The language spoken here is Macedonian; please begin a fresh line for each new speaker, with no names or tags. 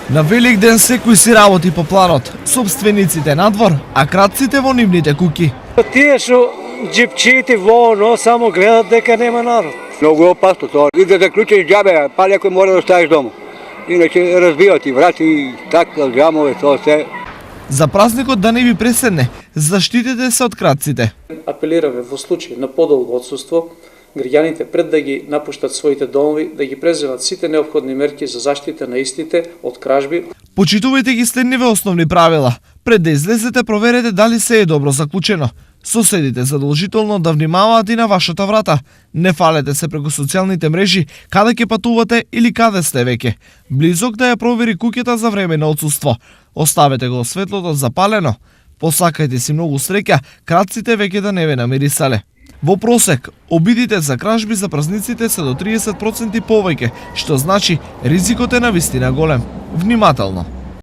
На Великден секој си работи по планот, собствениците надвор, а крадците во нивните куќи.
Тие што џипчиите во оно само гледат дека нема народ.
Многу опасно тоа. И да заклучиш џабе, па некој мора да оставиш дома. Иначе разбиват и врати, и така, џамове, тоа се.
За празникот да не ви преседне, заштитете се од крадците.
Апелираме во случај на подолго отсуство, граѓаните пред да ги напуштат своите домови, да ги преземат сите неопходни мерки за заштита на истите од кражби.
Почитувајте ги следниве основни правила. Пред да излезете, проверете дали се е добро заклучено. Соседите задолжително да внимаваат и на вашата врата. Не фалете се преку социјалните мрежи каде ќе патувате или каде сте веќе. Близок да ја провери куќата за време на отсуство. Оставете го светлото запалено. Посакајте си многу среќа, крадците веќе да не ве намирисале. Во просек, обидите за кражби за празниците се до 30% повеќе, што значи ризикот е навистина голем. Внимателно!